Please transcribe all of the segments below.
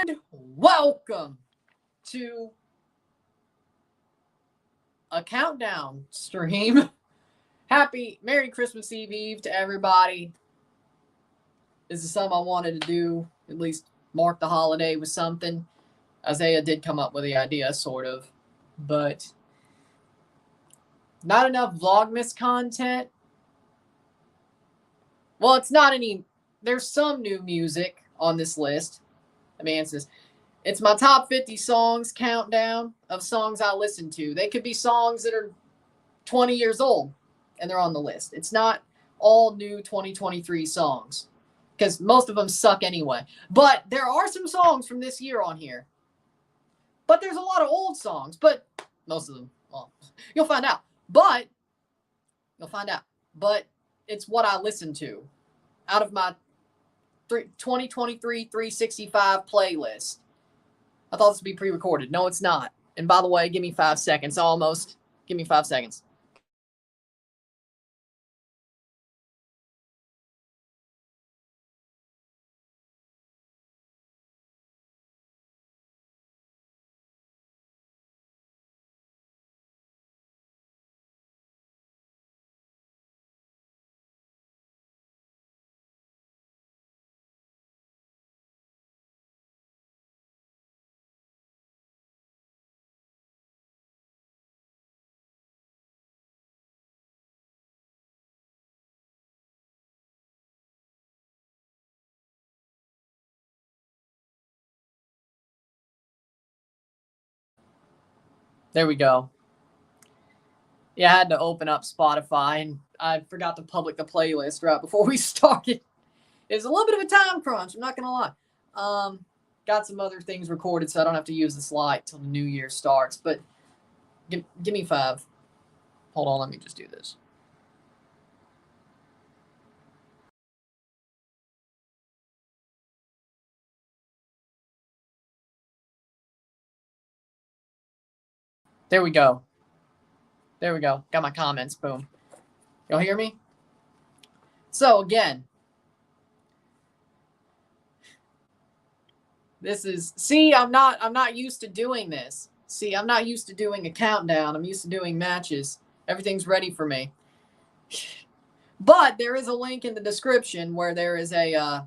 And welcome to a countdown stream. Happy Merry Christmas Eve to everybody. This is something I wanted to do, at least mark the holiday with something. Isaiah did come up with the idea, sort of, but not enough Vlogmas content. Well, it's not any. There's some new music on this list. I mean, it's my top 50 songs countdown of songs I listen to. They could be songs that are 20 years old and they're on the list. It's not all new 2023 songs because most of them suck anyway. But there are some songs from this year on here. But there's a lot of old songs, but most of them, well, you'll find out. But it's what I listen to out of my 2023 365 playlist. I thought this would be pre-recorded. No, it's not. And by the way, give me 5 seconds. Almost. Give me 5 seconds. There we go. Yeah, I had to open up Spotify, and I forgot to public the playlist right before we started. It's a little bit of a time crunch, I'm not going to lie. Got some other things recorded, so I don't have to use the slide till the new year starts. But give me 5. Hold on, let me just do this. There we go. Got my comments. Boom. Y'all hear me? So again, this is, I'm not used to doing this. I'm not used to doing a countdown. I'm used to doing matches. Everything's ready for me. But there is a link in the description where there is the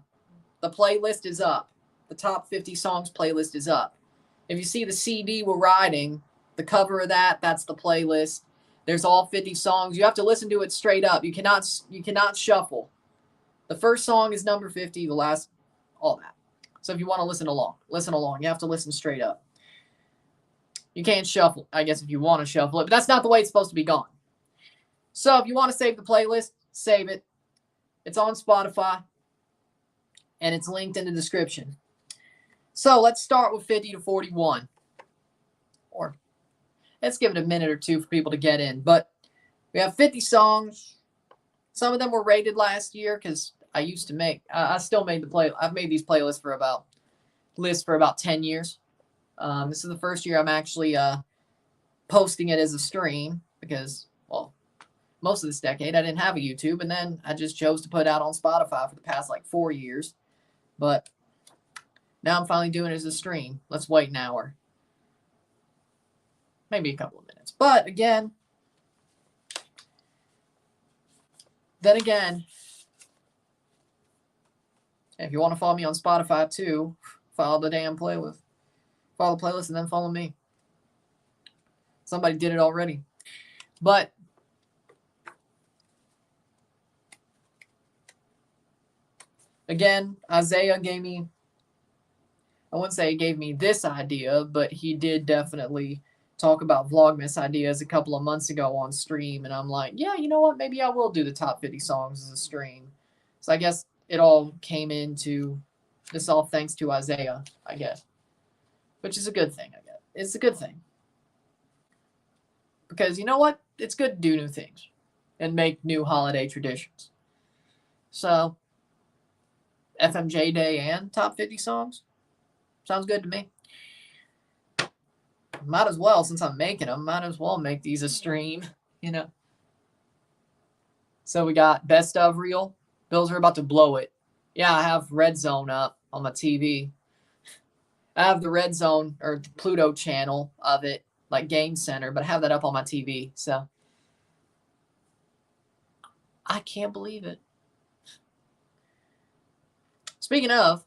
playlist is up. The top 50 songs playlist is up. If you see the CD we're riding, the cover of that's the playlist. There's all 50 songs. You have to listen to it straight up. You cannot shuffle. The first song is number 50, the last, all that. So if you want to listen along. You have to listen straight up. You can't shuffle, I guess, if you want to shuffle it, but that's not the way it's supposed to be gone. So if you want to save the playlist, save it. It's on Spotify, and it's linked in the description. So let's start with 50 to 41. Or let's give it a minute or two for people to get in. But we have 50 songs. Some of them were rated last year because I still made I've made these playlists for about 10 years. This is the first year I'm actually posting it as a stream because, well, most of this decade I didn't have a YouTube, and then I just chose to put it out on Spotify for the past 4 years. But now I'm finally doing it as a stream. Let's wait an hour. Maybe a couple of minutes. But again, if you want to follow me on Spotify too, follow the damn playlist. Follow the playlist and then follow me. Somebody did it already. But again, Isaiah gave me, I wouldn't say he gave me this idea, but he did definitely talk about Vlogmas ideas a couple of months ago on stream. And I'm like, yeah, you know what? Maybe I will do the top 50 songs as a stream. So I guess it all came into this all thanks to Isaiah, I guess. Which is a good thing, I guess. It's a good thing. Because you know what? It's good to do new things and make new holiday traditions. So, FMJ Day and top 50 songs? Sounds good to me. Might as well, since I'm making them, might as well make these a stream, you know. So we got Best of Reel. Bills are about to blow it. Yeah, I have Red Zone up on my TV. I have the Red Zone or the Pluto channel of it, like Game Center, but I have that up on my TV. So I can't believe it. Speaking of,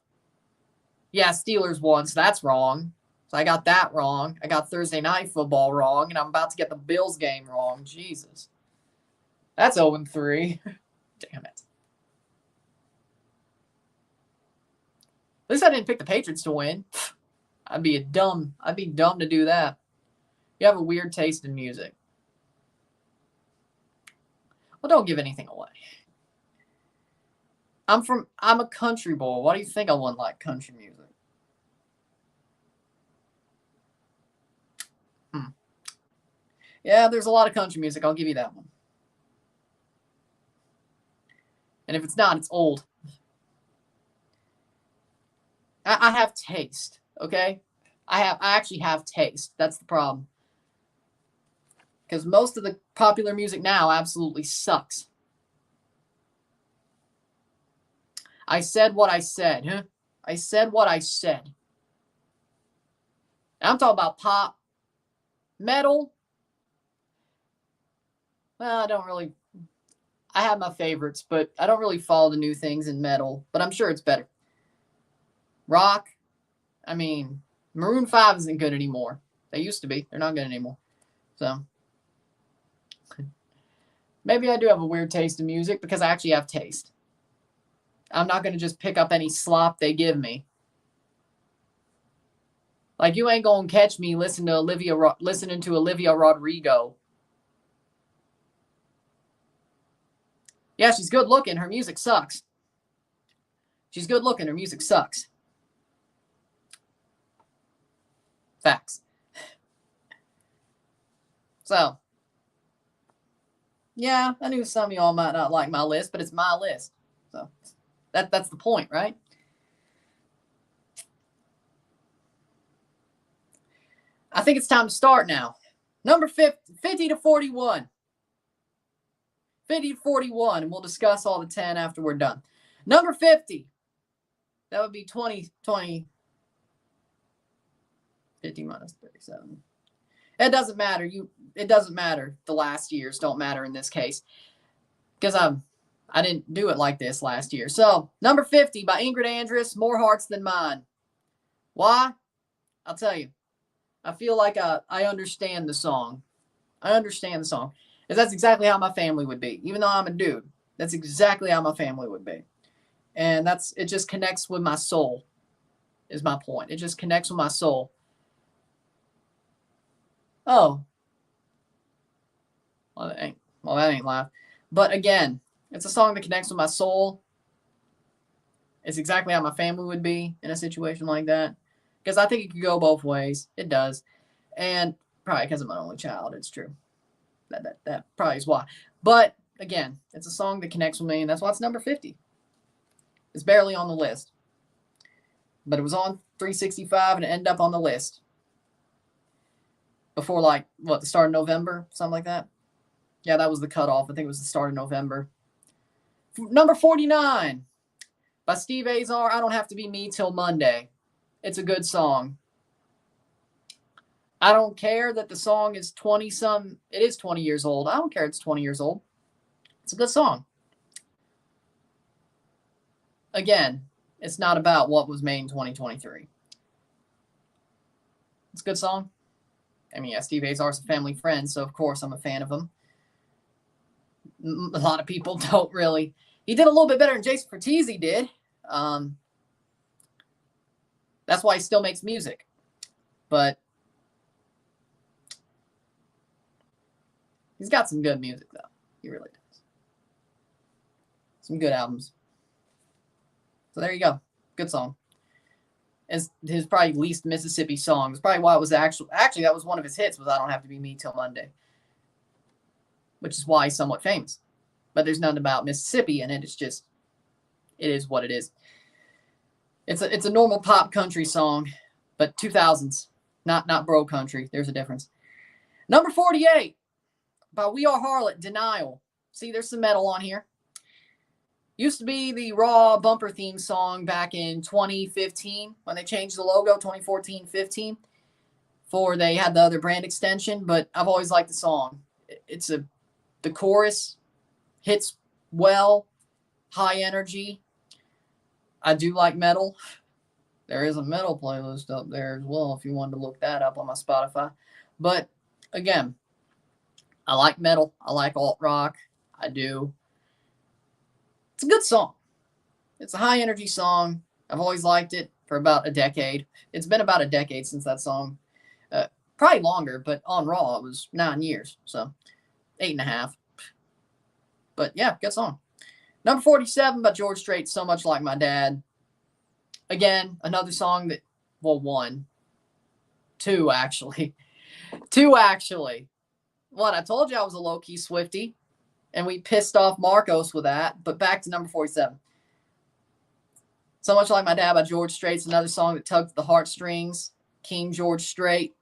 yeah, Steelers won, so that's wrong. So I got that wrong. I got Thursday Night Football wrong, and I'm about to get the Bills game wrong. Jesus. That's 0-3. Damn it. At least I didn't pick the Patriots to win. I'd be dumb to do that. You have a weird taste in music. Well, don't give anything away. I'm a country boy. Why do you think I wouldn't like country music? Yeah, there's a lot of country music. I'll give you that one. And if it's not, it's old. I have taste, okay? I actually have taste. That's the problem. Because most of the popular music now absolutely sucks. I said what I said, huh? I said what I said. I'm talking about pop, metal. Well, I have my favorites, but I don't really follow the new things in metal, but I'm sure it's better. Rock, I mean, Maroon 5 isn't good anymore. They used to be. They're not good anymore. So maybe I do have a weird taste in music because I actually have taste. I'm not going to just pick up any slop they give me. Like, you ain't going to catch me listening to Olivia Rodrigo. Yeah, she's good looking. Her music sucks. She's good looking. Her music sucks. Facts. So, yeah, I knew some of y'all might not like my list, but it's my list. So, that's the point, right? I think it's time to start now. Number 50 to 41. 50 to 41, and we'll discuss all the 10 after we're done. Number 50. That would be 20. 50 minus 37. It doesn't matter. It doesn't matter. The last years don't matter in this case. Because I didn't do it like this last year. So, number 50 by Ingrid Andress, More Hearts Than Mine. Why? I'll tell you. I feel like I understand the song. I understand the song. Because that's exactly how my family would be. Even though I'm a dude, that's exactly how my family would be. And it just connects with my soul, is my point. It just connects with my soul. Oh. Well, that ain't live. But again, it's a song that connects with my soul. It's exactly how my family would be in a situation like that. Because I think it could go both ways. It does. And probably because I'm an only child, it's true. That probably is why. But again, it's a song that connects with me, and that's why it's number 50. It's barely on the list. But it was on 365 and it ended up on the list. Before, the start of November? Something like that? Yeah, that was the cutoff. I think it was the start of November. Number 49 by Steve Azar, I Don't Have to Be Me Till Monday. It's a good song. I don't care that the song is 20-some. It is 20 years old. I don't care it's 20 years old. It's a good song. Again, it's not about what was made in 2023. It's a good song. I mean, yeah, Steve Azar's a family friend, so of course I'm a fan of him. A lot of people don't really. He did a little bit better than Jason Fertizzi did. That's why he still makes music. But he's got some good music, though. He really does. Some good albums. So there you go. Good song. It's his probably least Mississippi song. It's probably why it was actually that was one of his hits was I Don't Have to Be Me Till Monday. Which is why he's somewhat famous. But there's nothing about Mississippi in it. It's just, it is what it is. It's a normal pop country song, but 2000s, not bro country. There's a difference. Number 48 by We Are Harlot, Denial. See, there's some metal on here. Used to be the Raw bumper theme song back in 2015 when they changed the logo, 2014-15, before they had the other brand extension. But I've always liked the song. The chorus hits well, high energy. I do like metal. There is a metal playlist up there as well if you wanted to look that up on my Spotify. But again, I like metal. I like alt rock. I do. It's a good song. It's a high energy song. I've always liked it for about a decade. It's been about a decade since that song. Probably longer, but on Raw it was 9 years. So 8.5. But yeah, good song. Number 47 by George Strait, So Much Like My Dad. Again, another song that, well, one. Two, actually. What, I told you I was a low-key Swiftie, and we pissed off Marcos with that. But back to number 47. So Much Like My Dad by George Strait's another song that tugged at the heartstrings. King George Strait.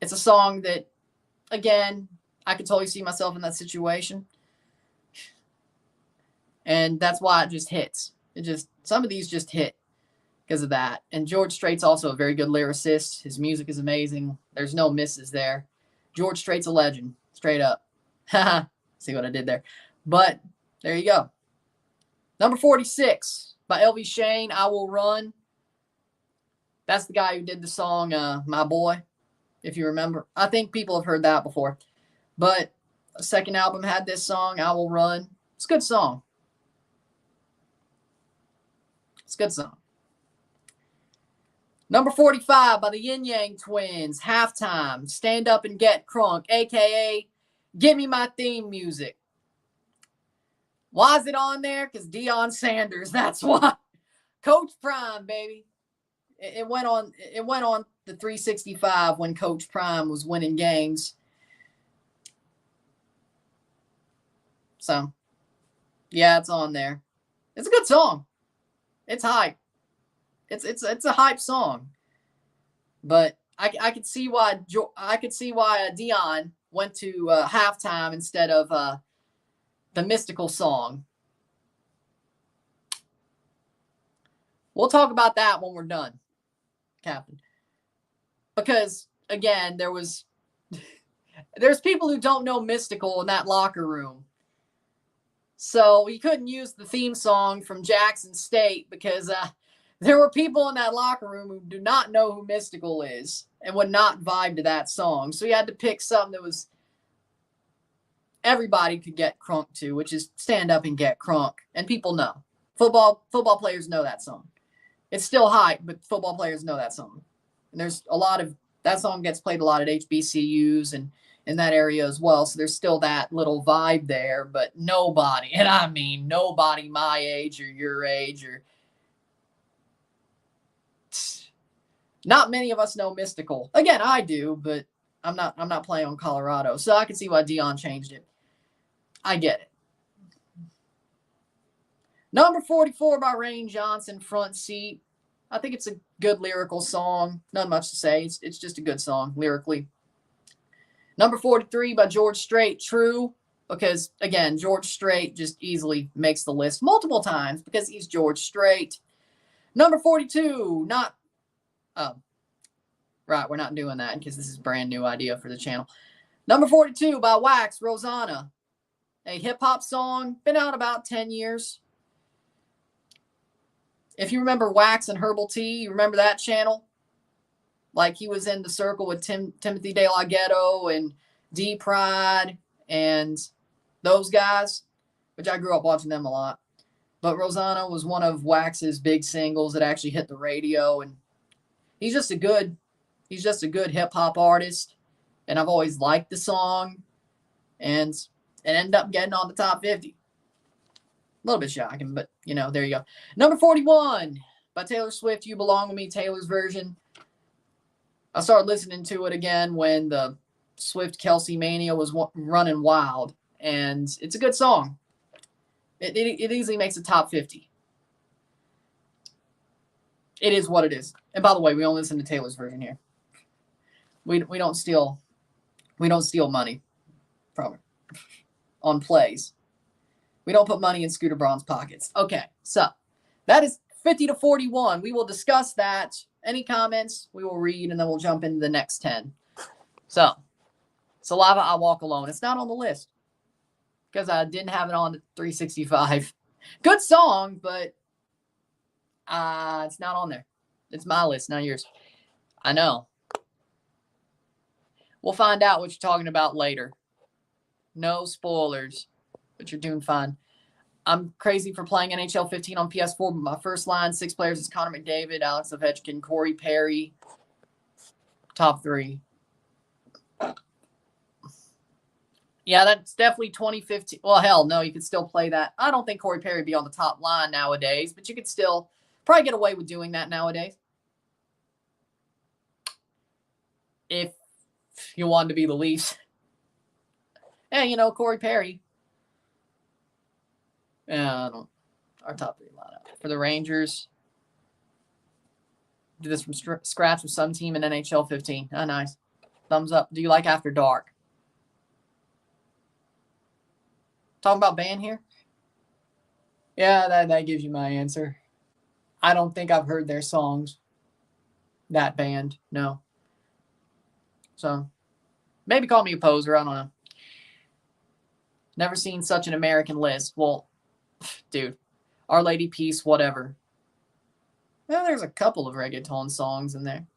It's a song that, again, I could totally see myself in that situation. And that's why it just hits. Some of these just hit because of that. And George Strait's also a very good lyricist. His music is amazing. There's no misses there. George Strait's a legend, straight up. See what I did there. But there you go. Number 46 by LV Shane, I Will Run. That's the guy who did the song My Boy, if you remember. I think people have heard that before. But the second album had this song, I Will Run. It's a good song. It's a good song. Number 45 by the Yin Yang Twins, Halftime, Stand Up and Get Crunk, a.k.a. Give Me My Theme Music. Why is it on there? Because Deion Sanders, that's why. Coach Prime, baby. It went on the 365 when Coach Prime was winning games. So, yeah, it's on there. It's a good song. It's hype. It's a hype song. But I could see why Deion went to Halftime instead of the Mystical song. We'll talk about that when we're done, Captain. Because again, there's people who don't know Mystical in that locker room. So we couldn't use the theme song from Jackson State because there were people in that locker room who do not know who Mystical is and would not vibe to that song. So we had to pick something that was everybody could get crunk to, which is Stand Up and Get Crunk. And people know. Football players know that song. It's still hype, but football players know that song. And there's a lot of that song gets played a lot at HBCUs and in that area as well. So there's still that little vibe there, but nobody, and I mean nobody my age or your age or not many of us know Mystical. Again, I do, but I'm not playing on Colorado. So I can see why Deion changed it. I get it. Number 44 by Rain Johnson, Front Seat. I think it's a good lyrical song. Not much to say. It's just a good song lyrically. Number 43 by George Strait, True. Because, again, George Strait just easily makes the list multiple times because he's George Strait. Number 42, not... Oh, right, we're not doing that because this is a brand new idea for the channel. Number 42 by Wax, Rosanna. A hip-hop song. Been out about 10 years. If you remember Wax and Herbal Tea, you remember that channel? Like he was in the circle with Timothy De La Ghetto and D Pride and those guys, which I grew up watching them a lot. But Rosanna was one of Wax's big singles that actually hit the radio, and he's just a good hip hop artist. And I've always liked the song, and it ended up getting on the top 50. A little bit shocking, but there you go. Number 41 by Taylor Swift, You Belong With Me, Taylor's version. I started listening to it again when the Swift Kelsey mania was running wild, and it's a good song. It easily makes a top 50. It is what it is. And by the way, we only listen to Taylor's version here. We don't steal money from her on plays. We don't put money in Scooter Braun's pockets. Okay, so that is 50 to 41. We will discuss that. Any comments, we will read, and then we'll jump into the next 10. So, Saliva, I Walk Alone. It's not on the list because I didn't have it on the 365. Good song, but it's not on there. It's my list, not yours. I know. We'll find out what you're talking about later. No spoilers, but you're doing fine. I'm crazy for playing NHL 15 on PS4, but my first line, 6 players is Connor McDavid, Alex Ovechkin, Corey Perry. Top 3. Yeah, that's definitely 2015. Well, hell, no, you could still play that. I don't think Corey Perry would be on the top line nowadays, but you could still probably get away with doing that nowadays. If you wanted to be the Leafs. Hey, you know, Corey Perry. Yeah, I don't. Our top 3 lineup. For the Rangers, do this from scratch with some team in NHL 15. Oh, nice. Thumbs up. Do you like After Dark? Talking about band here? Yeah, that gives you my answer. I don't think I've heard their songs. That band, no. So, maybe call me a poser. I don't know. Never seen such an American list. Well, dude, Our Lady Peace, whatever. Yeah, there's a couple of reggaeton songs in there.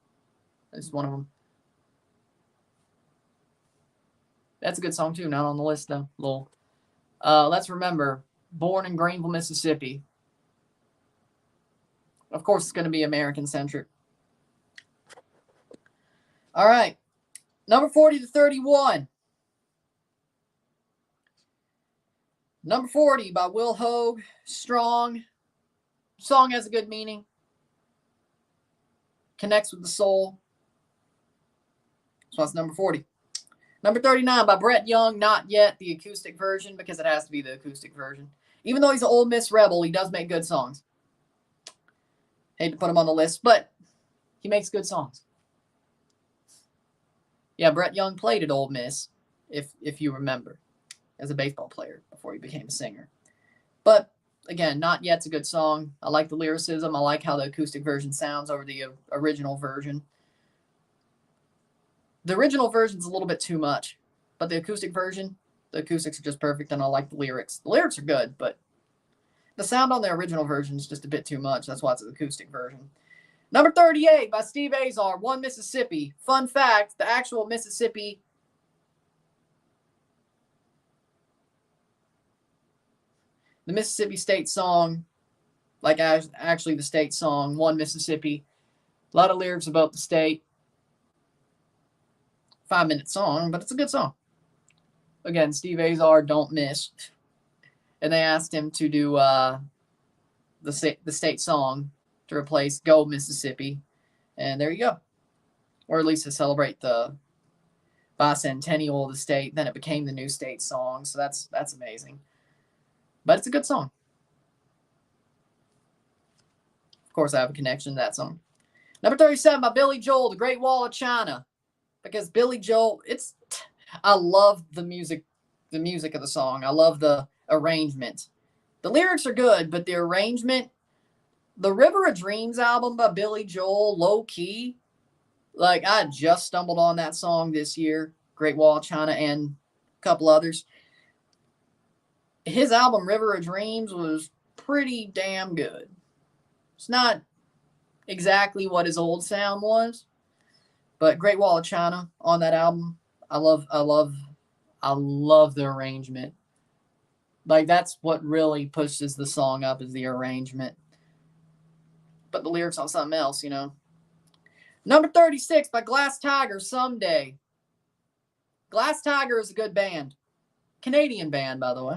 That's one of them. That's a good song, too. Not on the list, though. Lol. Let's remember, born in Greenville, Mississippi. Of course, it's going to be American-centric. All right. Number 40 to 31. Number 40 by Will Hogue. Strong. Song has a good meaning. Connects with the soul. So that's number 40. Number 39 by Brett Young. Not yet the acoustic version because it has to be the acoustic version. Even though he's an Ole Miss Rebel, he does make good songs. Hate to put him on the list, but he makes good songs. Yeah, Brett Young played at Ole Miss, if you remember, as a baseball player before he became a singer. But, again, Not Yet's a good song. I like the lyricism. I like how the acoustic version sounds over the original version. The original version's a little bit too much, but the acoustic version, the acoustics are just perfect, and I like the lyrics. The lyrics are good, but the sound on the original version is just a bit too much. That's why it's an acoustic version. Number 38 by Steve Azar, One Mississippi. Fun fact, the actual Mississippi State song, like actually the state song, One Mississippi. A lot of lyrics about the state. 5-minute song, but it's a good song. Again, Steve Azar, don't miss. And they asked him to do the state song to replace Go Mississippi. And there you go. Or at least to celebrate the bicentennial of the state. Then it became the new state song. So that's amazing. But it's a good song. Of course, I have a connection to that song. Number 37 by Billy Joel, The Great Wall of China. Because Billy Joel, I love the music of the song. I love the arrangement. The lyrics are good, but the arrangement, the River of Dreams album by Billy Joel, low key, like I just stumbled on that song this year, Great Wall of China and a couple others. His album River of Dreams was pretty damn good. It's not exactly what his old sound was, but Great Wall of China on that album, I love the arrangement. Like that's what really pushes the song up is the arrangement. But the lyrics on something else, you know. Number 36 by Glass Tiger, Someday. Glass Tiger is a good band. Canadian band, by the way.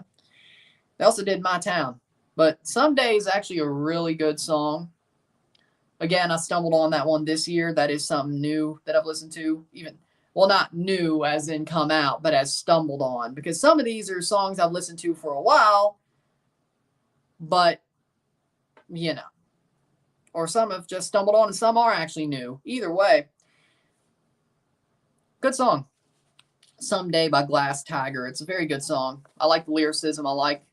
They also did My Town. But Someday is actually a really good song. Again, I stumbled on that one this year. That is something new that I've listened to. Well, not new as in come out, but as stumbled on. Because some of these are songs I've listened to for a while. But, you know. Or some have just stumbled on and some are actually new. Either way. Good song. Someday by Glass Tiger. It's a very good song. I like the lyricism. I like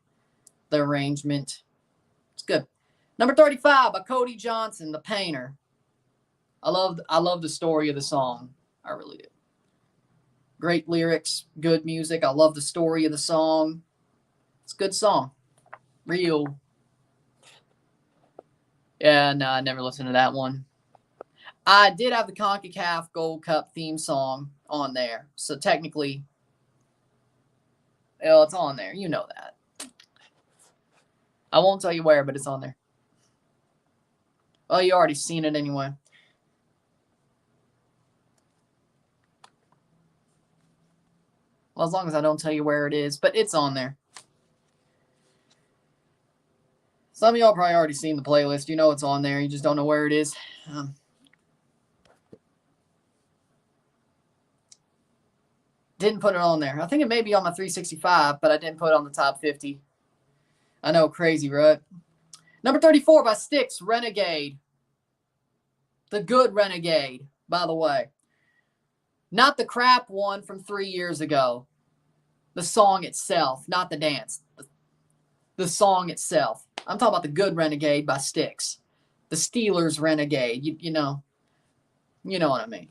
the arrangement. It's good. Number 35 by Cody Johnson, The Painter. I love the story of the song. I really do. Great lyrics, good music. I love the story of the song. It's a good song. Real. Yeah, no, I never listened to that one. I did have the CONCACAF Gold Cup theme song on there. So technically, well, it's on there. You know that. I won't tell you where, but it's on there. Well, you already seen it anyway. Well, as long as I don't tell you where it is, but it's on there. Some of y'all probably already seen the playlist. You know it's on there. You just don't know where it is. Didn't put it on there. I think it may be on my 365, but I didn't put it on the top 50. I know, crazy, right? Number 34 by Styx, Renegade. The good Renegade, by the way. Not the crap one from 3 years ago. The song itself, not the dance. The song itself. I'm talking about the good Renegade by Styx. The Steelers Renegade. You know what I mean.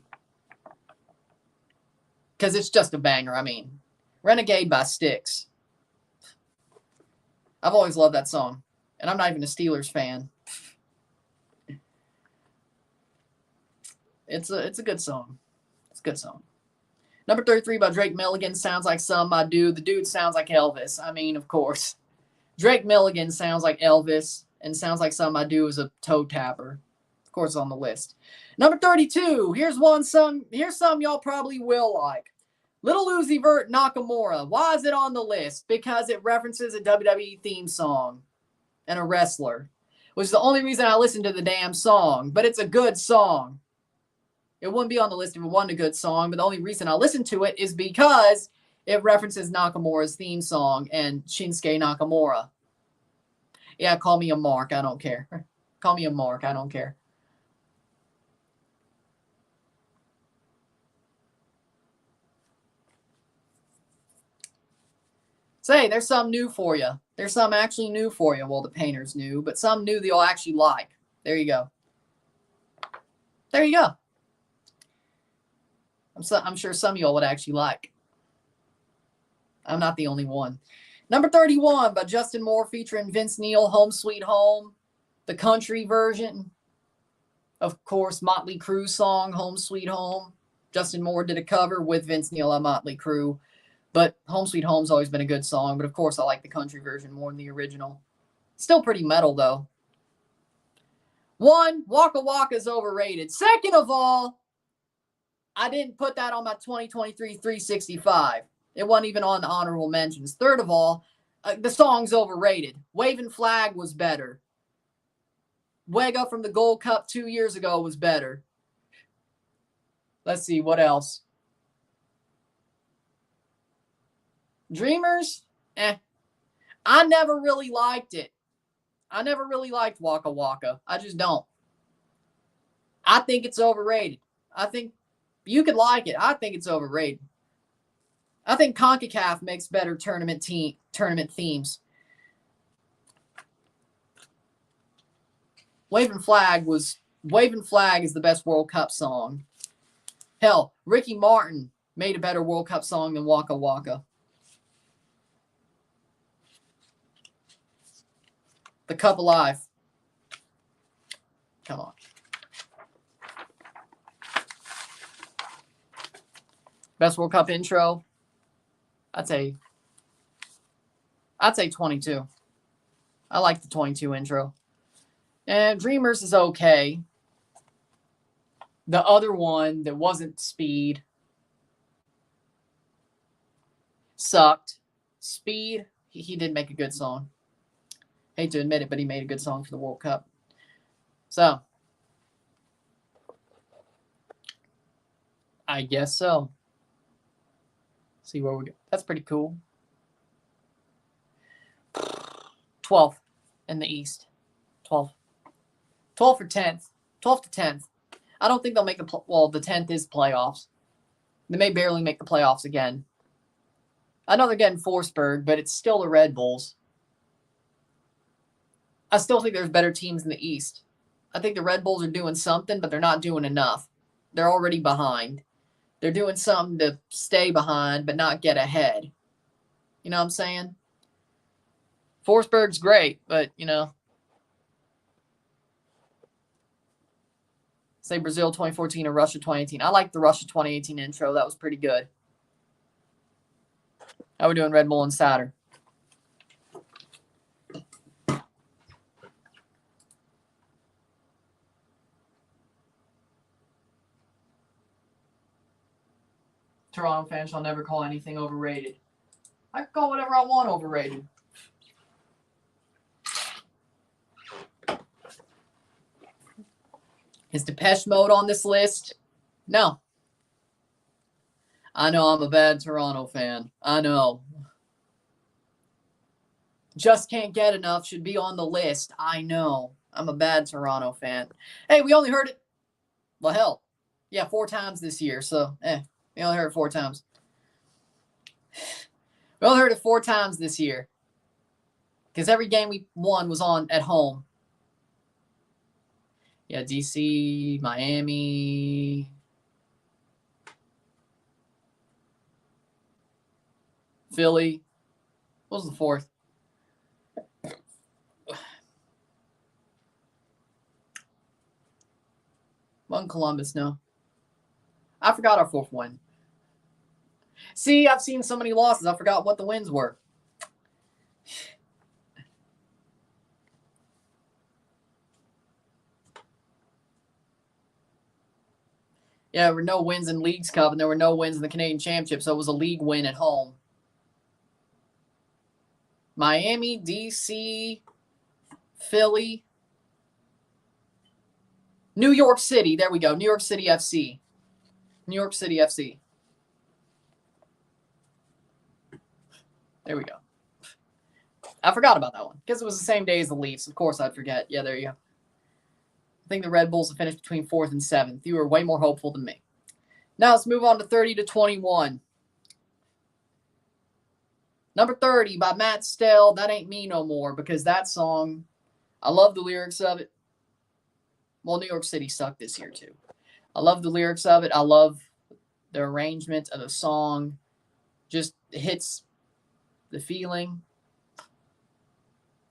Because it's just a banger. I mean, Renegade by Styx. I've always loved that song. And I'm not even a Steelers fan. It's a good song. It's a good song. Number 33 by Drake Milligan, Sounds Like Some I Do. The dude sounds like Elvis. I mean, of course. Drake Milligan sounds like Elvis, and Sounds Like Some I Do is a toe tapper. Of course, on the list. Number 32. Here's some y'all probably will like. Little Uzi Vert, Nakamura. Why is it on the list? Because it references a WWE theme song and a wrestler, which is the only reason I listened to the damn song. But it's a good song. It wouldn't be on the list if it wasn't a good song, but the only reason I listened to it is because it references Nakamura's theme song and Shinsuke Nakamura. Yeah, call me a mark. I don't care. Call me a mark. I don't care. Say, there's some new for you. There's some actually new for you. Well, the Painter's new, but some new that you'll actually like. There you go. There you go. I'm sure some of y'all would actually like. I'm not the only one. Number 31 by Justin Moore featuring Vince Neil, Home Sweet Home. The country version. Of course, Motley Crue's song, Home Sweet Home. Justin Moore did a cover with Vince Neil on Motley Crue. But Home Sweet Home's always been a good song. But of course, I like the country version more than the original. Still pretty metal, though. 1, Waka Waka's overrated. Second of all, I didn't put that on my 2023 365. It wasn't even on the honorable mentions. Third of all, the song's overrated. Waving Flag was better. Wega from the Gold Cup 2 years ago was better. Let's see, what else? Dreamers? I never really liked it. I never really liked Waka Waka. I just don't. I think it's overrated. I think you could like it. I think it's overrated. I think CONCACAF makes better tournament themes. Waving Flag is the best World Cup song. Hell, Ricky Martin made a better World Cup song than Waka Waka. The Cup Alive. Come on. Best World Cup intro. I'd say 22. I like the 22 intro. And Dreamers is okay. The other one that wasn't Speed sucked. Speed, he did make a good song. Hate to admit it, but he made a good song for the World Cup. So, I guess so. See where we go. That's pretty cool. 12th in the East. 12th. 12th or 10th. 12th to 10th. I don't think they'll make the the 10th is playoffs. They may barely make the playoffs again. I know they're getting Forsberg, but it's still the Red Bulls. I still think there's better teams in the East. I think the Red Bulls are doing something, but they're not doing enough. They're already behind. They're doing something to stay behind, but not get ahead. You know what I'm saying? Forsberg's great, but, say Brazil 2014 or Russia 2018. I like the Russia 2018 intro. That was pretty good. How we doing, Red Bull Insider? Toronto fans shall never call anything overrated. I can call whatever I want overrated. Is Depeche Mode on this list? No. I know I'm a bad Toronto fan. I know. Just Can't Get Enough should be on the list. I know. I'm a bad Toronto fan. Hey, we only heard it. Well, hell. Yeah, 4 times this year. So, we only heard it 4 times. We only heard it 4 times this year. Because every game we won was on at home. Yeah, DC, Miami. Philly. What was the 4th? One Columbus, no. I forgot our 4th win. See, I've seen so many losses, I forgot what the wins were. Yeah, there were no wins in Leagues Cup, and there were no wins in the Canadian Championship, so it was a league win at home. Miami, DC, Philly, New York City. There we go. New York City FC. New York City FC. There we go. I forgot about that one because it was the same day as the Leafs. Of course I'd forget. Yeah, there you go. I think the Red Bulls have finished between 4th and 7th. You were way more hopeful than me. Now let's move on to 30 to 21. Number 30 by Matt Stell, That Ain't Me No More, because that song, I love the lyrics of it. Well, New York City sucked this year too. I love the lyrics of it. I love the arrangement of the song. Just hits the feeling.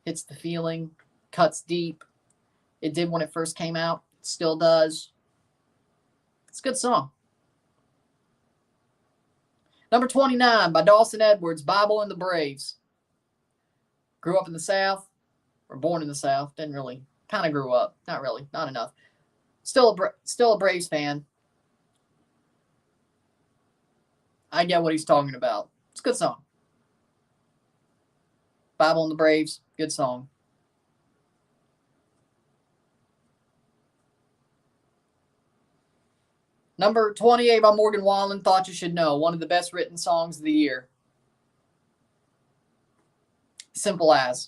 Hits the feeling. Cuts deep. It did when it first came out. It still does. It's a good song. Number 29 by Dawson Edwards, Bible and the Braves. Grew up in the South, or born in the South. Didn't really, kind of grew up. Not really, not enough. Still a Braves fan. I get what he's talking about. It's a good song. Bible and the Braves, good song. Number 28 by Morgan Wallen, Thought You Should Know. One of the best written songs of the year. Simple as.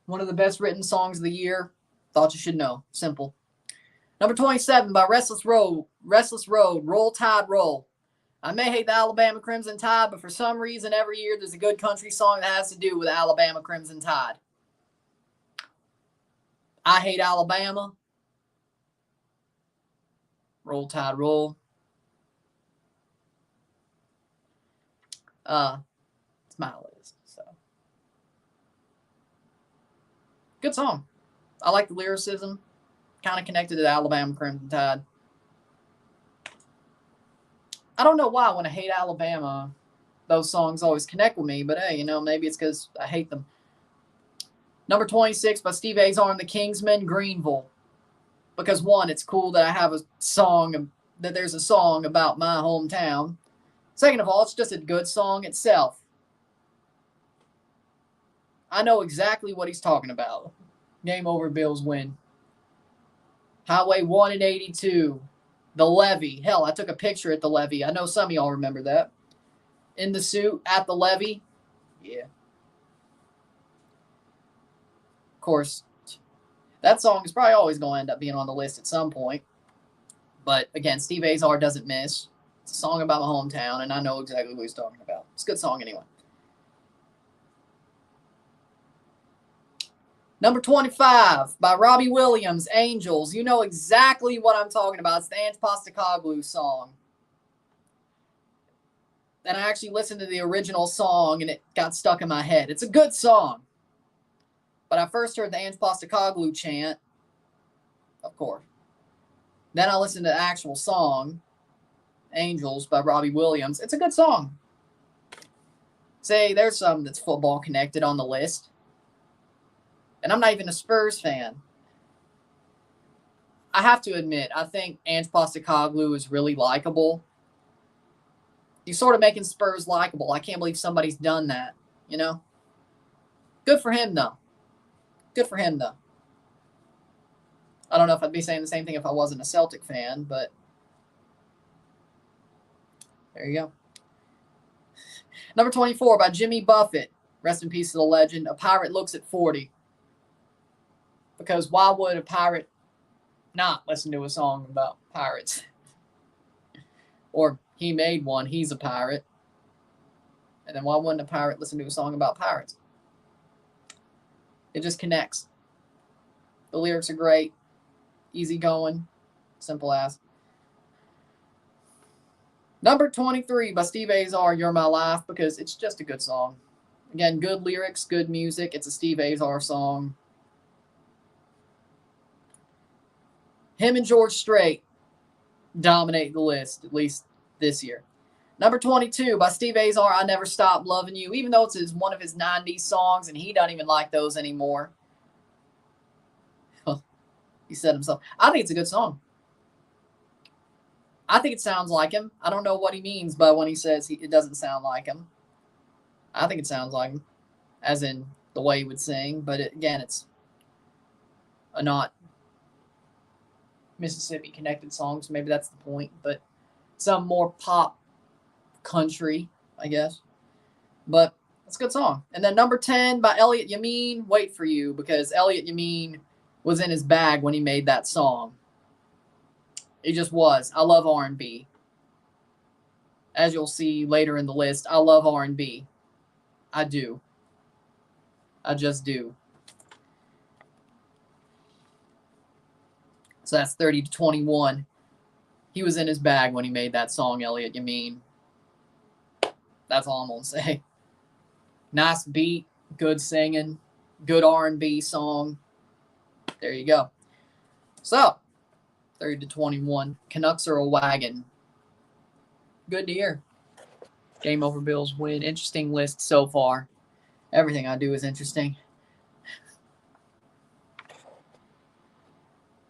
One of the best written songs of the year. Thought You Should Know. Simple. Number 27 by Restless Road, Roll Tide Roll. I may hate the Alabama Crimson Tide, but for some reason every year there's a good country song that has to do with Alabama Crimson Tide. I hate Alabama. Roll Tide Roll. It's my list. So good song. I like the lyricism. Kind of connected to the Alabama Crimson Tide. I don't know why when I hate Alabama, those songs always connect with me, but hey, maybe it's because I hate them. Number 26 by Steve Azar and the Kingsmen, Greenville. Because one, it's cool that I have a song, that there's a song about my hometown. Second of all, it's just a good song itself. I know exactly what he's talking about. Game over, Bills win. Highway 1 and 82. The levee. Hell, I took a picture at the levee. I know some of y'all remember that. In the suit at the levee. Yeah. Of course, that song is probably always going to end up being on the list at some point. But again, Steve Azar doesn't miss. It's a song about my hometown, and I know exactly what he's talking about. It's a good song anyway. Number 25 by Robbie Williams, Angels. You know exactly what I'm talking about. It's the Ange Postecoglou song. And I actually listened to the original song and it got stuck in my head. It's a good song. But I first heard the Ange Postecoglou chant, of course. Then I listened to the actual song, Angels by Robbie Williams. It's a good song. Say, there's some that's football connected on the list. And I'm not even a Spurs fan. I have to admit, I think Ange Postecoglou is really likable. He's sort of making Spurs likable. I can't believe somebody's done that, you know? Good for him, though. Good for him, though. I don't know if I'd be saying the same thing if I wasn't a Celtic fan, but there you go. Number 24 by Jimmy Buffett. Rest in peace to the legend. A Pirate Looks at 40. Because why would a pirate not listen to a song about pirates? Or he made one, he's a pirate. And then why wouldn't a pirate listen to a song about pirates? It just connects. The lyrics are great. Easy going. Simple as. Number 23 by Steve Azar, You're My Life, because it's just a good song. Again, good lyrics, good music. It's a Steve Azar song. Him and George Strait dominate the list, at least this year. Number 22 by Steve Azar, I Never Stop Loving You, even though it's one of his 90s songs and he doesn't even like those anymore. He said himself. I think it's a good song. I think it sounds like him. I don't know what he means by when he says it doesn't sound like him. I think it sounds like him, as in the way he would sing. But again, it's a not Mississippi connected song, so maybe that's the point. But some more pop country, I guess. But it's a good song. And then number 10 by Elliot Yamin, Wait For You, because Elliot Yamin was in his bag when he made that song. It just was. I love R&B. As you'll see later in the list, I love R&B. I do. I just do. So that's 30 to 21. He was in his bag when he made that song, Elliot Yamin. That's all I'm going to say. Nice beat, good singing, good R&B song. There you go. So, 30 to 21. Canucks are a wagon. Good to hear. Game over Bills win. Interesting list so far. Everything I do is interesting.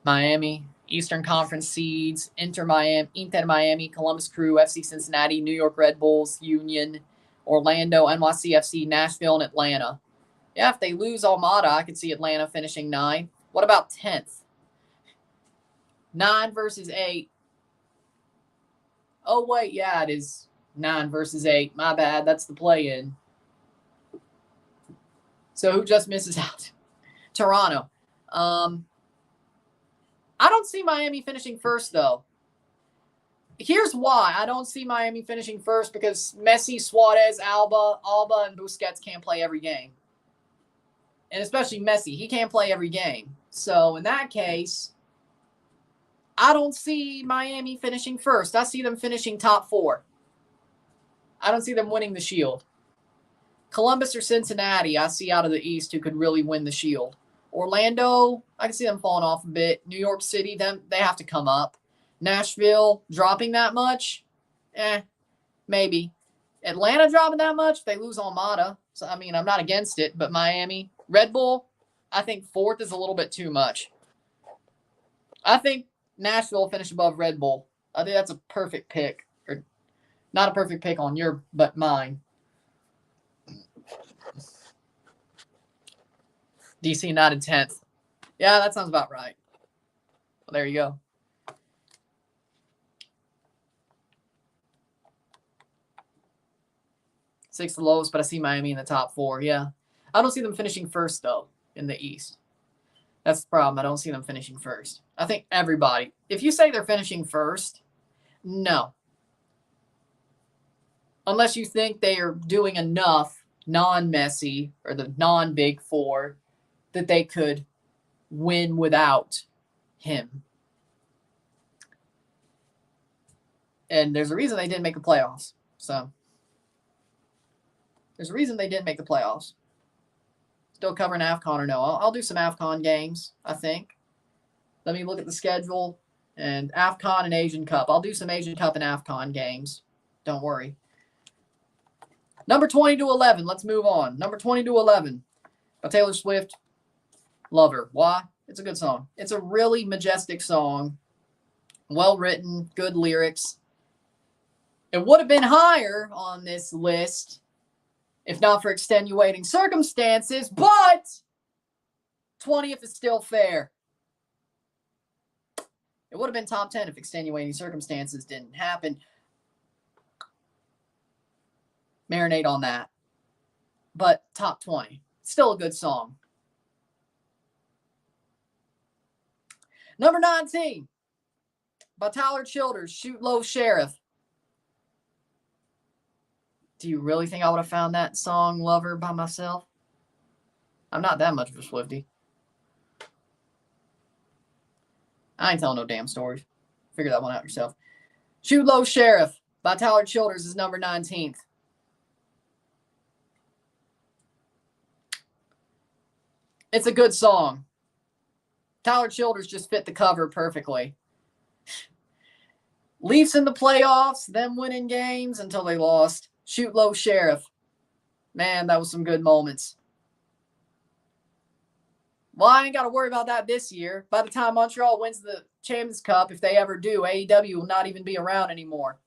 Miami, Eastern Conference seeds, Inter Miami, Columbus Crew, FC Cincinnati, New York Red Bulls, Union, Orlando, NYCFC, Nashville, and Atlanta. Yeah, if they lose Almada, I could see Atlanta finishing 9th. What about 10th? 9 versus 8. Oh, wait, yeah, it is 9 versus 8. My bad, that's the play-in. So who just misses out? Toronto. I don't see Miami finishing first, though. Here's why I don't see Miami finishing first, because Messi, Suarez, Alba, and Busquets can't play every game. And especially Messi, he can't play every game. So in that case, I don't see Miami finishing first. I see them finishing top 4. I don't see them winning the Shield. Columbus or Cincinnati, I see out of the East who could really win the Shield. Orlando, I can see them falling off a bit. New York City, they have to come up. Nashville, dropping that much? Maybe. Atlanta dropping that much? If they lose Almada. So, I mean, I'm not against it, but Miami. Red Bull, I think 4th is a little bit too much. I think Nashville will finish above Red Bull. I think that's a perfect pick. Or not a perfect pick on your, but mine. DC United 10th. Yeah, that sounds about right. Well, there you go. Sixth the lowest, but I see Miami in the top 4. Yeah. I don't see them finishing first, though, in the East. That's the problem. I don't see them finishing first. I think everybody. If you say they're finishing first, no. Unless you think they are doing enough non-Messi or the non-Big 4 that they could win without him. And there's a reason they didn't make the playoffs. So there's a reason they didn't make the playoffs. Still covering AFCON or no? I'll do some AFCON games, I think. Let me look at the schedule. And AFCON and Asian Cup. I'll do some Asian Cup and AFCON games. Don't worry. Number 20 to 11. Let's move on. Number 20 to 11 by Taylor Swift. Love Her. Why? It's a good song. It's a really majestic song. Well written. Good lyrics. It would have been higher on this list if not for extenuating circumstances, but 20th is still fair. It would have been top 10 if extenuating circumstances didn't happen. Marinate on that. But top 20. Still a good song. Number 19 by Tyler Childers, Shoot Low Sheriff. Do you really think I would have found that song, Lover, by myself? I'm not that much of a Swiftie. I ain't telling no damn stories. Figure that one out yourself. Shoot Low Sheriff by Tyler Childers is number 19th. It's a good song. Tyler Childers just fit the cover perfectly. Leafs in the playoffs, them winning games until they lost. Shoot Low Sheriff. Man, that was some good moments. Well, I ain't got to worry about that this year. By the time Montreal wins the Champions Cup, if they ever do, AEW will not even be around anymore.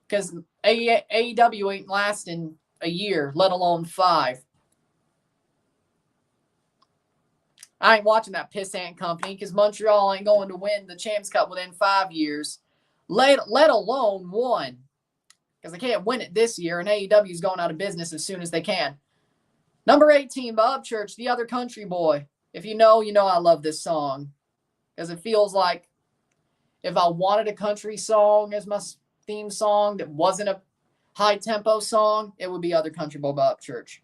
Because AEW ain't lasting a year, let alone 5. I ain't watching that pissant company because Montreal ain't going to win the Champions Cup within 5 years, let alone 1. Because they can't win it this year, and AEW is going out of business as soon as they can. Number 18 by Upchurch, The Other Country Boy. If you know, you know I love this song. Because it feels like if I wanted a country song as my theme song that wasn't a high-tempo song, it would be Other Country Boy by Upchurch.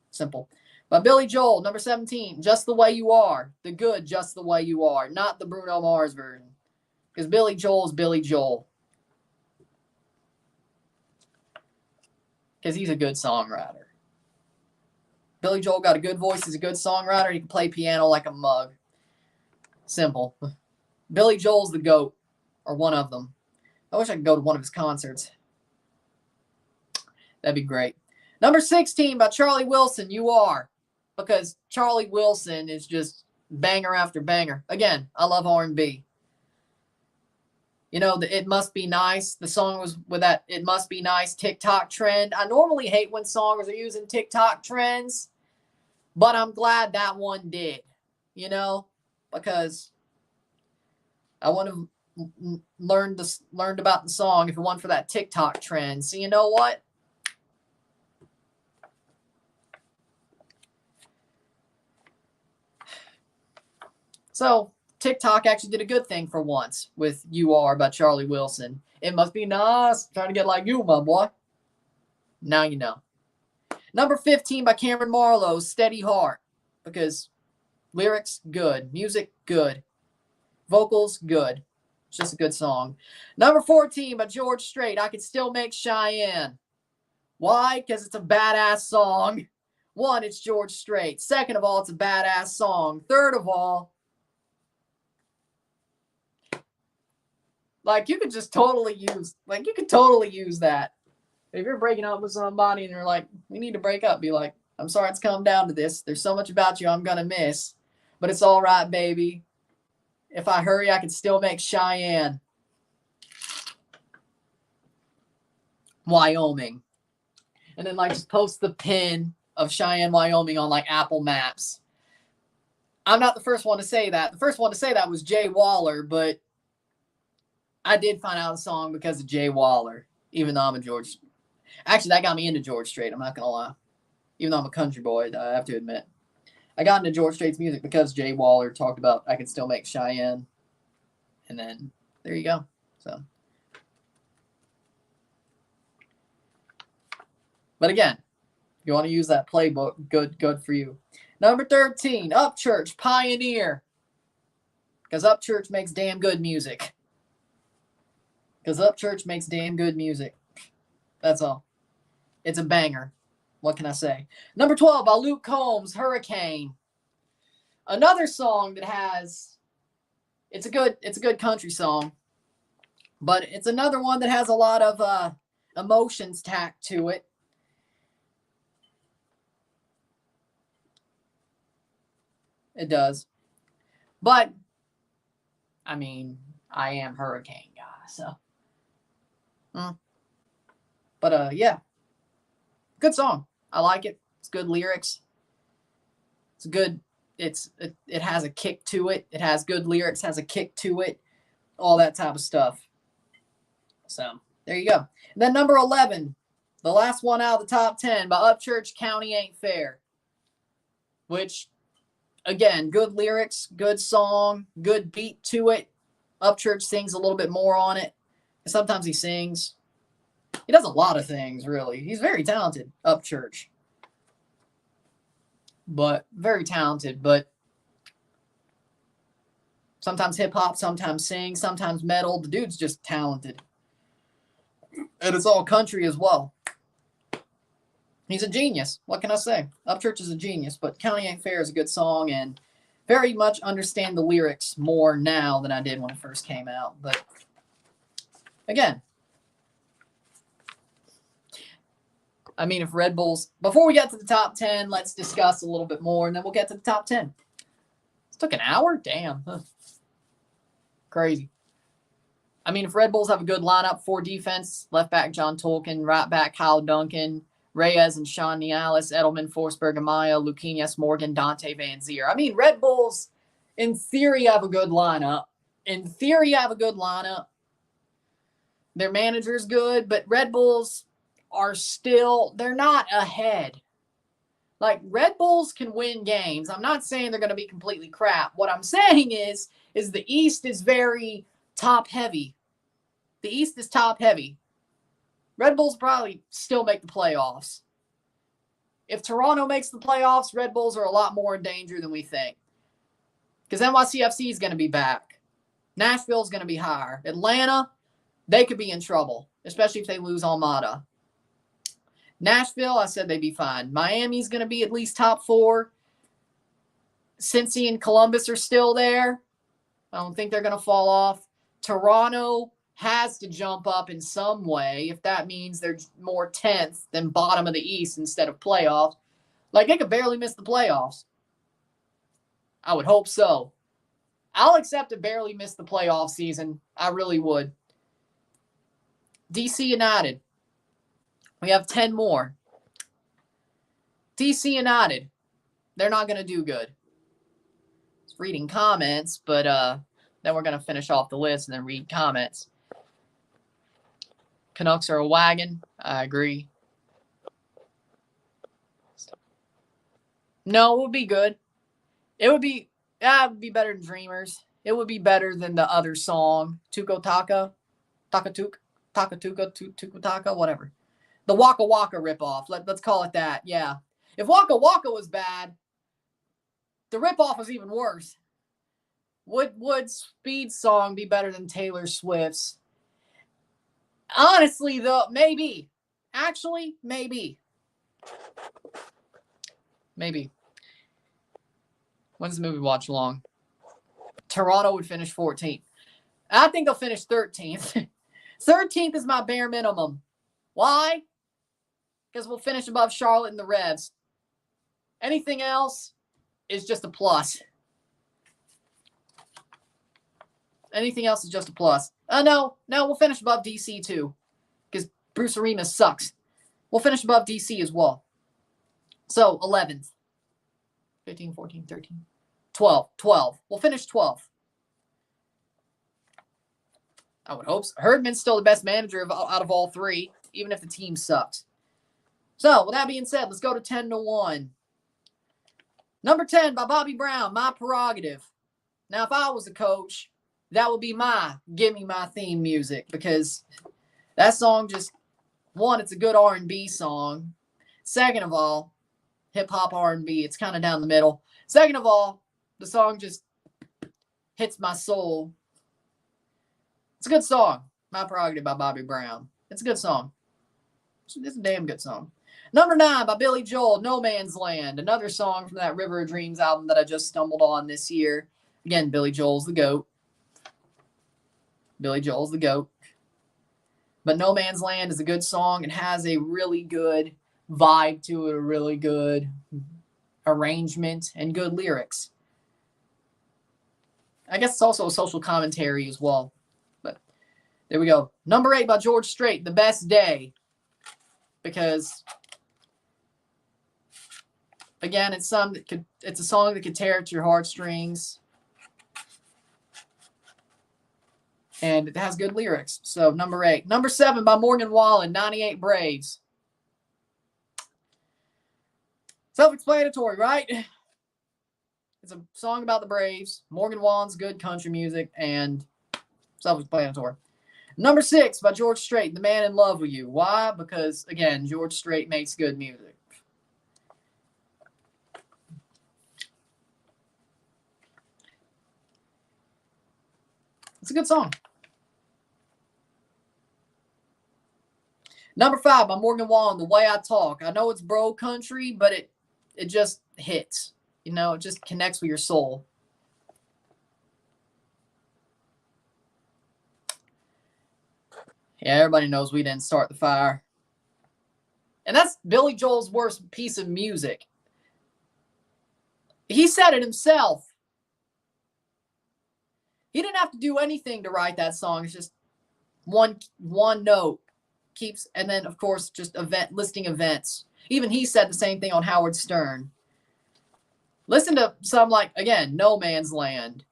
Simple. By Billy Joel, number 17, Just the Way You Are. The good Just the Way You Are, not the Bruno Mars version. Because Billy Joel is Billy Joel. Because he's a good songwriter. Billy Joel got a good voice. He's a good songwriter. He can play piano like a mug. Simple. Billy Joel's the GOAT, or one of them. I wish I could go to one of his concerts. That'd be great. Number 16 by Charlie Wilson, You Are. Because Charlie Wilson is just banger after banger. Again, I love R&B. You know, the It Must Be Nice. The song was with that It Must Be Nice TikTok trend. I normally hate when songs are using TikTok trends, but I'm glad that one did, you know, because I would have learned about the song if it weren't for that TikTok trend. So you know what? So TikTok actually did a good thing for once with You Are by Charlie Wilson. It must be nice. Trying to get like you, my boy. Now you know. Number 15 by Cameron Marlowe, Steady Heart. Because lyrics, good. Music, good. Vocals, good. It's just a good song. Number 14 by George Strait, I Could Still Make Cheyenne. Why? Because it's a badass song. 1, it's George Strait. Second of all, it's a badass song. Third of all, like, you could just totally use, like, you could totally use that. If you're breaking up with somebody and you're like, we need to break up, be like, I'm sorry it's come down to this. There's so much about you I'm going to miss. But it's all right, baby. If I hurry, I can still make Cheyenne. Wyoming. And then, like, just post the pin of Cheyenne, Wyoming on, like, Apple Maps. I'm not the first one to say that. The first one to say that was Jay Waller, but I did find out the song because of Jay Waller, even though I'm a George. Actually, that got me into George Strait. I'm not going to lie. Even though I'm a country boy, I have to admit. I got into George Strait's music because Jay Waller talked about I Can Still Make Cheyenne. And then, there you go. So, but again, if you want to use that playbook, good for you. Number 13, Upchurch, Pioneer. Because Upchurch makes damn good music. Because Upchurch makes damn good music. That's all. It's a banger. What can I say? Number 12, by Luke Combs, Hurricane. Another song that has, it's a good country song, but it's another one that has a lot of emotions tacked to it. It does. But, I mean, I am Hurricane guy, so. But, yeah. Good song. I like it. It's good lyrics. It's good. It has a kick to it. It has good lyrics, has a kick to it. All that type of stuff. So, there you go. And then number 11, the last one out of the top 10 by Upchurch, County Ain't Fair. Which, again, good lyrics, good song, good beat to it. Upchurch sings a little bit more on it. And sometimes he sings. He does a lot of things, really. He's very talented, Upchurch. But very talented, but sometimes hip-hop, sometimes sing, sometimes metal. The dude's just talented. And it's all country as well. He's a genius. What can I say? Upchurch is a genius, but County Ain't Fair is a good song, and very much understand the lyrics more now than I did when it first came out. But, again, I mean, if Red Bulls... Before we get to the top 10, let's discuss a little bit more, and then we'll get to the top 10. It took an hour? Damn. Crazy. I mean, if Red Bulls have a good lineup for defense, left back John Tolkien, right back Kyle Duncan, Reyes and Sean Nialis, Edelman, Forsberg, Amaya, Luquinhas, Morgan, Dante Van Zier. I mean, Red Bulls, in theory, have a good lineup. Their manager's good, but Red Bulls are still, they're not ahead. Like, Red Bulls can win games. I'm not saying they're going to be completely crap. What I'm saying is the East is very top-heavy. The East is top-heavy. Red Bulls probably still make the playoffs. If Toronto makes the playoffs, Red Bulls are a lot more in danger than we think. Because NYCFC is going to be back. Nashville's going to be higher. Atlanta, they could be in trouble, especially if they lose Almada. Nashville, I said they'd be fine. Miami's going to be at least top 4. Cincy and Columbus are still there. I don't think they're going to fall off. Toronto has to jump up in some way, if that means they're more 10th than bottom of the East instead of playoffs. Like, they could barely miss the playoffs. I would hope so. I'll accept to barely miss the playoff season. I really would. DC United. We have 10 more. DC United. They're not going to do good. It's reading comments, but then we're going to finish off the list and then read comments. Canucks are a wagon. I agree. No, it would be good. It would be better than Dreamers. It would be better than the other song, Tuco Taka, Tuco Taka, whatever. The Waka Waka ripoff. Let's call it that. Yeah. If Waka Waka was bad, the ripoff was even worse. Would Speed's song be better than Taylor Swift's? Honestly, though, maybe. Actually, maybe. Maybe. When's the movie watch long? Toronto would finish 14th. I think they'll finish 13th. 13th is my bare minimum. Why? Because we'll finish above Charlotte and the Revs. Anything else is just a plus. Anything else is just a plus. No, we'll finish above DC too. Because Bruce Arena sucks. We'll finish above DC as well. So, 11th. 15, 14, 13. 12. We'll finish 12th. I would hope so. Herdman's still the best manager out of all 3, even if the team sucks. So, with that being said, let's go to 10-1. Number 10 by Bobby Brown, My Prerogative. Now, if I was a coach, that would be give me my theme music, because that song just, one, it's a good R&B song. Second of all, hip-hop, R&B. It's kind of down the middle. Second of all, the song just hits my soul. It's a good song. My Prerogative by Bobby Brown. It's a good song. It's a damn good song. Number 9 by Billy Joel, No Man's Land. Another song from that River of Dreams album that I just stumbled on this year. Again, Billy Joel's the GOAT. Billy Joel's the GOAT. But No Man's Land is a good song. It has a really good vibe to it, a really good arrangement, and good lyrics. I guess it's also a social commentary as well. But there we go. Number 8 by George Strait, The Best Day. Because, again, it's a song that could tear at your heartstrings. And it has good lyrics. So, number 8. Number 7 by Morgan Wallen, 98 Braves. Self-explanatory, right? It's a song about the Braves. Morgan Wallen's good country music, and self-explanatory. Number 6 by George Strait, The Man in Love with You. Why? Because, again, George Strait makes good music. It's a good song. Number 5 by Morgan Wallen, The Way I Talk. I know it's bro country, but it just hits. You know, it just connects with your soul. Yeah, everybody knows We Didn't Start the Fire. And that's Billy Joel's worst piece of music. He said it himself. He didn't have to do anything to write that song. It's just one note. And then, of course, just listing events. Even he said the same thing on Howard Stern. Listen to some like, again, No Man's Land,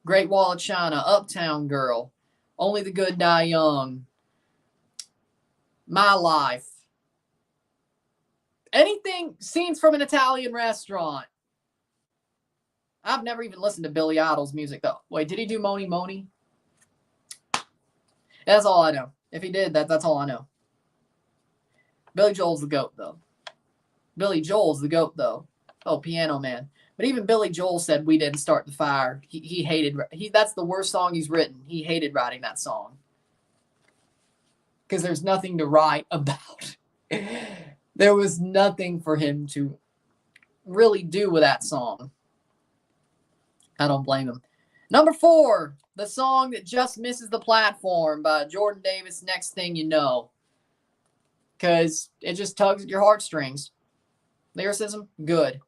Great Wall of China, Uptown Girl, Only the Good Die Young, My Life. Anything, Scenes from an Italian Restaurant. I've never even listened to Billy Idol's music, though. Wait, did he do Moni Moni? That's all I know. If he did, that's all I know. Billy Joel's the GOAT, though. Billy Joel's the GOAT, though. Oh, Piano Man. But even Billy Joel said We Didn't Start the Fire. He hated... that's the worst song he's written. He hated writing that song. Because there's nothing to write about. There was nothing for him to really do with that song. I don't blame him. Number 4, the song that just misses the platform by Jordan Davis, Next Thing You Know. Because it just tugs at your heartstrings. Lyricism, good.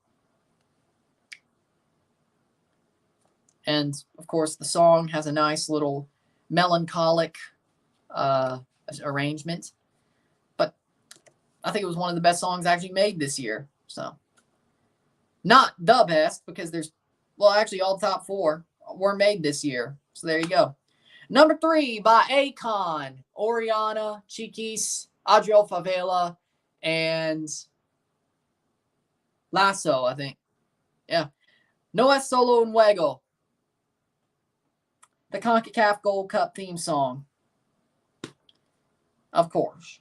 And, of course, the song has a nice little melancholic arrangement. But I think it was one of the best songs actually made this year. So, not the best, because there's, well, actually all the top 4 were made this year. So there you go. Number 3 by Akon, Oriana, Chiquis, Adriel Favela, and Lasso, I think. Yeah. No Es Solo Un Juego. The CONCACAF Gold Cup theme song. Of course.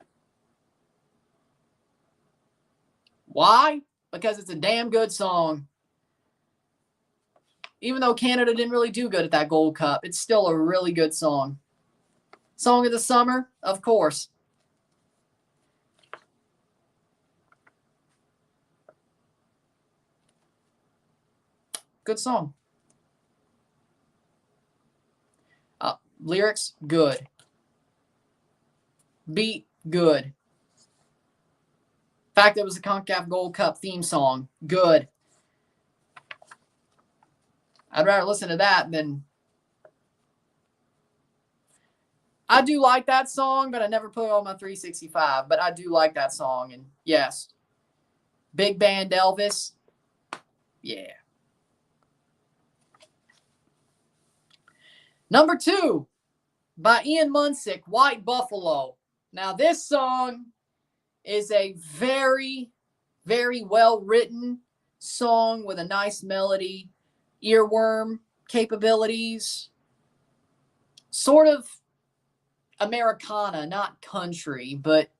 Why? Because it's a damn good song. Even though Canada didn't really do good at that Gold Cup, it's still a really good song. Song of the Summer? Of course. Good song. Lyrics, good. Beat, good. Fact it was a CONCACAF Gold Cup theme song, good. I'd rather listen to that than... I do like that song, but I never put it on my 365. But I do like that song, and yes. Big Band Elvis, yeah. Number 2, by Ian Munsick, White Buffalo. Now, this song is a very, very well-written song with a nice melody, earworm capabilities, sort of Americana, not country, but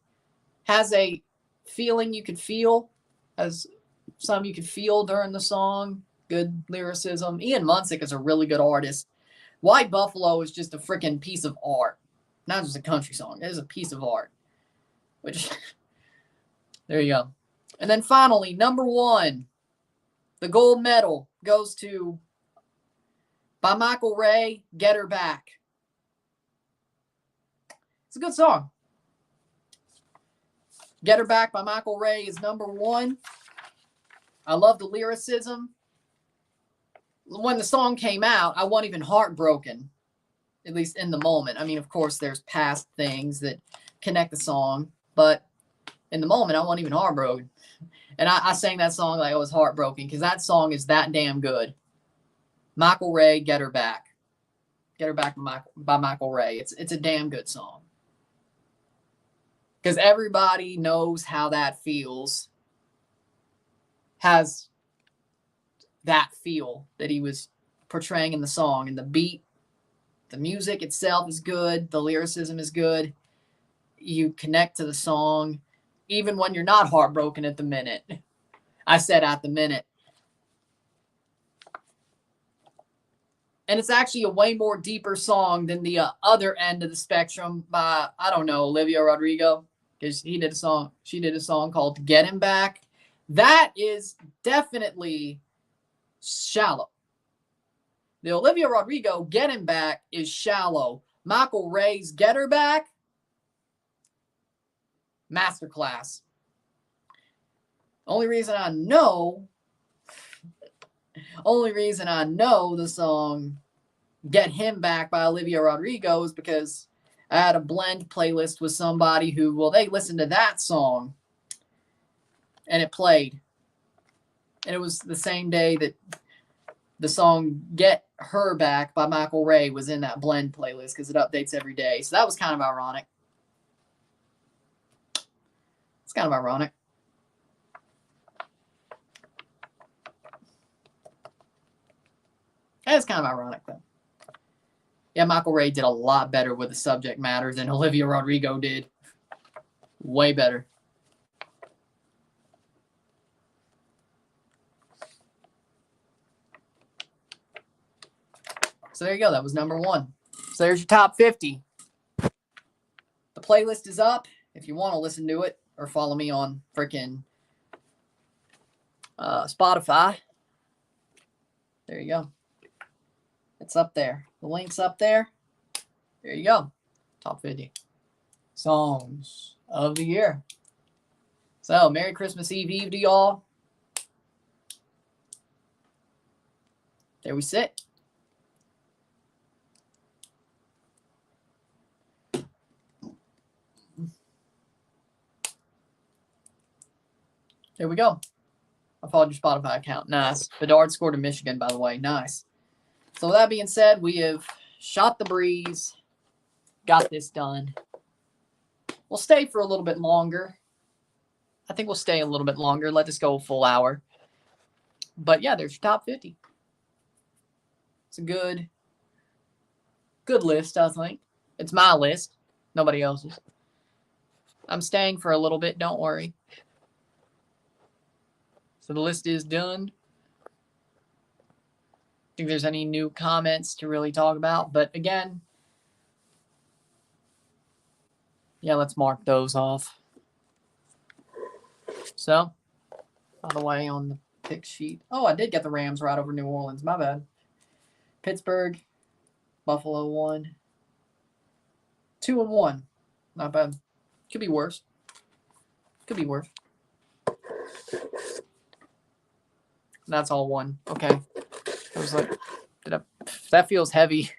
has a feeling you could feel, Has some you could feel during the song. Good lyricism. Ian Munsick is a really good artist. White Buffalo is just a freaking piece of art. Not just a country song. It is a piece of art. Which, there you go. And then finally, number 1, the gold medal goes to, by Michael Ray, Get Her Back. It's a good song. Get Her Back by Michael Ray is number 1. I love the lyricism. When the song came out, I wasn't even heartbroken, at least in the moment. I mean, of course, there's past things that connect the song, but in the moment, I wasn't even heartbroken. And I sang that song like I was heartbroken because that song is that damn good. Michael Ray, Get Her Back. Get Her Back by Michael Ray. It's a damn good song. Because everybody knows how that feels. Has that feel that he was portraying in the song. And the beat, the music itself is good. The lyricism is good. You connect to the song even when you're not heartbroken at the minute. I said at the minute. And it's actually a way more deeper song than the other end of the spectrum by, I don't know, Olivia Rodrigo. Because she did a song called Get Him Back. That is definitely shallow. The Olivia Rodrigo Get Him Back is shallow. Michael Ray's Get Her Back, masterclass. Only reason I know the song Get Him Back by Olivia Rodrigo is because I had a blend playlist with somebody who, well, they listened to that song and it played. And it was the same day that the song Get Her Back by Michael Ray was in that blend playlist because it updates every day. So that was kind of ironic. It's kind of ironic. It's kind of ironic, though. Yeah, Michael Ray did a lot better with the subject matter than Olivia Rodrigo did. Way better. So there you go. That was number 1. So there's your top 50. The playlist is up if you want to listen to it or follow me on freaking Spotify. There you go. It's up there. The link's up there. There you go. Top 50 songs of the year. So, Merry Christmas Eve to y'all. There we sit. There we go. I followed your Spotify account. Nice. Bedard scored in Michigan, by the way. Nice. So with that being said, we have shot the breeze. Got this done. We'll stay for a little bit longer. I think we'll stay a little bit longer. Let this go a full hour. But yeah, there's your top 50. It's a good list, I think. It's my list. Nobody else's. I'm staying for a little bit. Don't worry. So the list is done. Think there's any new comments to really talk about, but again, yeah, let's mark those off. So, by the way, on the pick sheet, oh, I did get the Rams right over New Orleans. My bad. Pittsburgh, Buffalo won. 2-1. Not bad. Could be worse. Could be worse. That's all one. Okay. I was like, that feels heavy.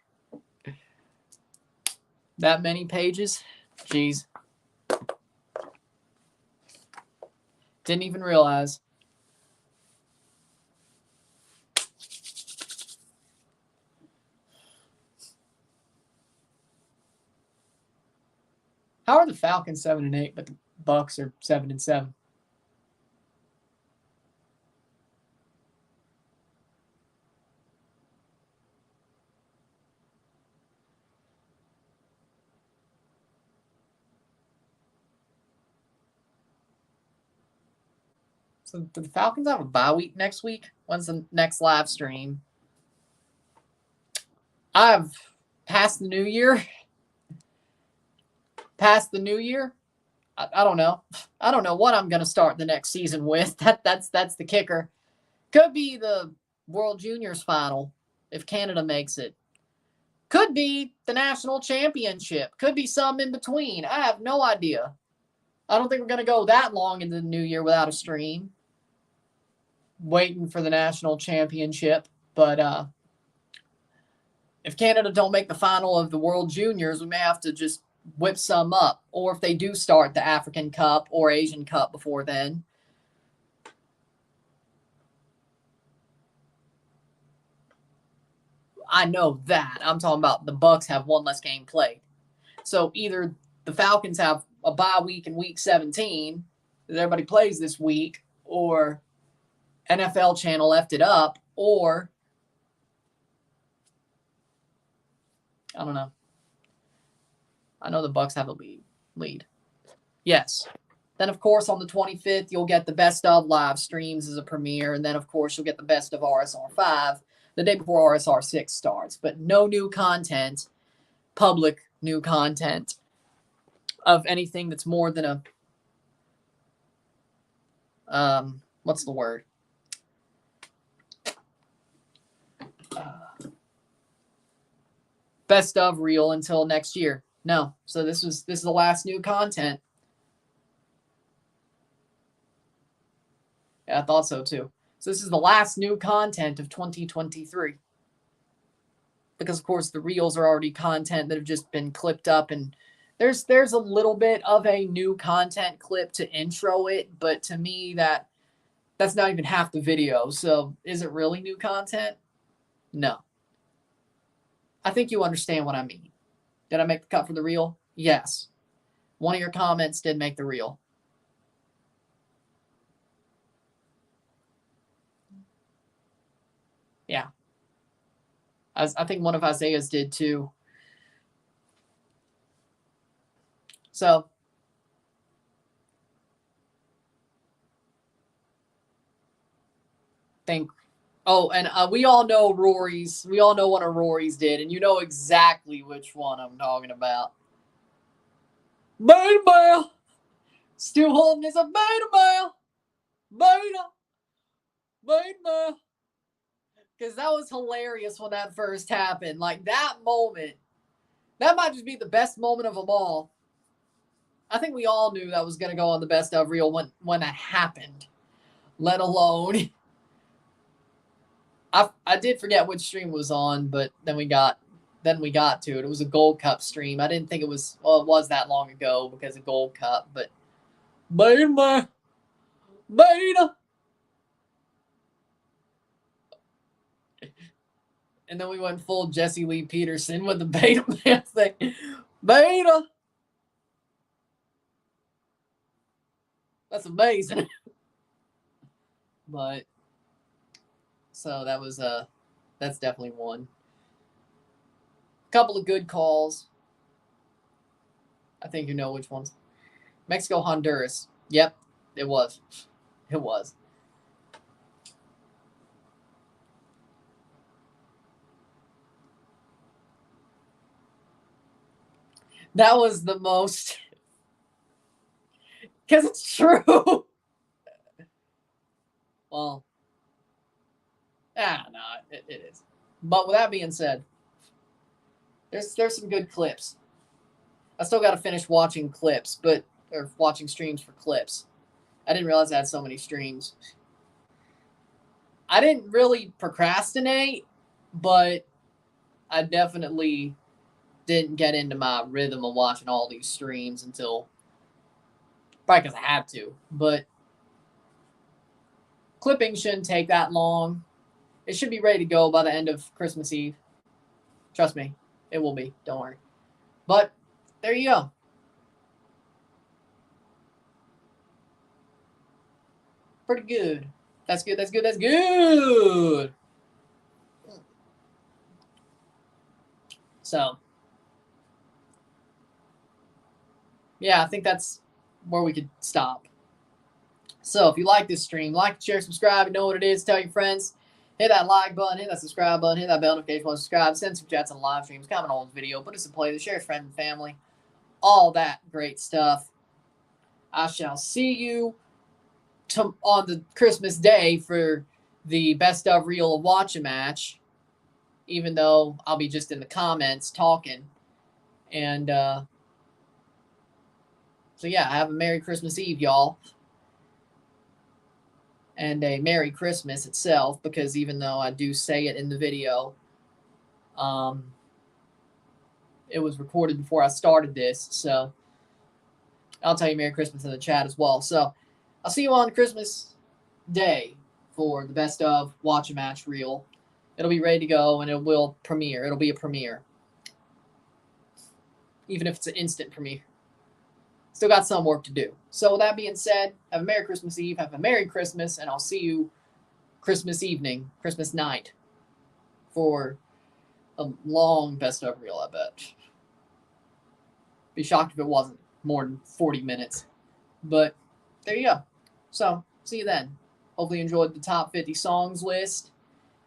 That many pages? Jeez. Didn't even realize. How are the Falcons 7-8, but the Bucks are 7-7? So do the Falcons have a bye week next week? When's the next live stream? I've past the new year. Past the new year. I don't know. I don't know what I'm going to start the next season with. That's the kicker. Could be the World Juniors final if Canada makes it. Could be the national championship. Could be some in between. I have no idea. I don't think we're going to go that long into the new year without a stream. Waiting for the national championship. But if Canada don't make the final of the World Juniors, we may have to just whip some up. Or if they do start the African Cup or Asian Cup before then. I know that. I'm talking about the Bucks have one less game played. So either the Falcons have a bye week in week 17 that everybody plays this week, or NFL channel left it up, or I don't know. I know the Bucks have a lead. Yes. Then, of course, on the 25th, you'll get the best of live streams as a premiere. And then, of course, you'll get the best of RSR 5 the day before RSR 6 starts. But no new content, public new content of anything that's more than a, what's the word? Best of reel until next year. No. So this is the last new content. Yeah, I thought so too. So this is the last new content of 2023. Because of course the reels are already content that have just been clipped up, and there's a little bit of a new content clip to intro it, but to me that's not even half the video. So is it really new content? No. I think you understand what I mean. Did I make the cut for the reel? Yes. One of your comments did make the reel. Yeah. I think one of Isaiah's did too. So think. Oh, and we all know Rory's. We all know one of Rory's did, and you know exactly which one I'm talking about. Beta male. Still holding this a beta male. Beta male. Because that was hilarious when that first happened. Like, that moment, that might just be the best moment of them all. I think we all knew that was going to go on the best of reel when that happened. Let alone, I did forget which stream was on, but then we got to it. It was a Gold Cup stream. I didn't think it was, well, it was that long ago because of Gold Cup, but beta. And then we went full Jesse Lee Peterson with the beta man thing. Beta. That's amazing. But so that was that's definitely one. A couple of good calls. I think you know which ones. Mexico, Honduras. Yep, it was. It was. That was the most, because it's true. Well, no, it is. But with that being said, there's some good clips. I still got to finish watching clips, or watching streams for clips. I didn't realize I had so many streams. I didn't really procrastinate, but I definitely didn't get into my rhythm of watching all these streams until probably because I had to. But clipping shouldn't take that long. It should be ready to go by the end of Christmas Eve. Trust me, it will be. Don't worry. But there you go. Pretty good. That's good. That's good. That's good. So, yeah, I think that's where we could stop. So if you like this stream, like, share, subscribe, you know what it is, tell your friends. Hit that like button, hit that subscribe button, hit that bell notification button, subscribe, send some chats on live streams, comment on this video, put us in play, share with friends and family, all that great stuff. I shall see you on the Christmas day for the best of reel of watch a match, even though I'll be just in the comments talking. And so yeah, have a Merry Christmas Eve, y'all. And a Merry Christmas itself, because even though I do say it in the video, it was recorded before I started this, so I'll tell you Merry Christmas in the chat as well. So I'll see you on Christmas Day for the best of watch a match reel. It'll be ready to go, and it will premiere. It'll be a premiere, even if it's an instant premiere. Still got some work to do. So with that being said, have a Merry Christmas Eve, have a Merry Christmas, and I'll see you Christmas evening, Christmas night, for a long best of reel, I bet. Be shocked if it wasn't more than 40 minutes. But there you go. So see you then. Hopefully you enjoyed the top 50 songs list.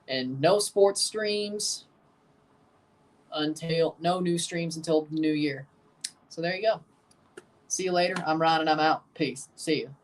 And no sports streams until, no new streams until the new year. So there you go. See you later. I'm Ron and I'm out. Peace. See you.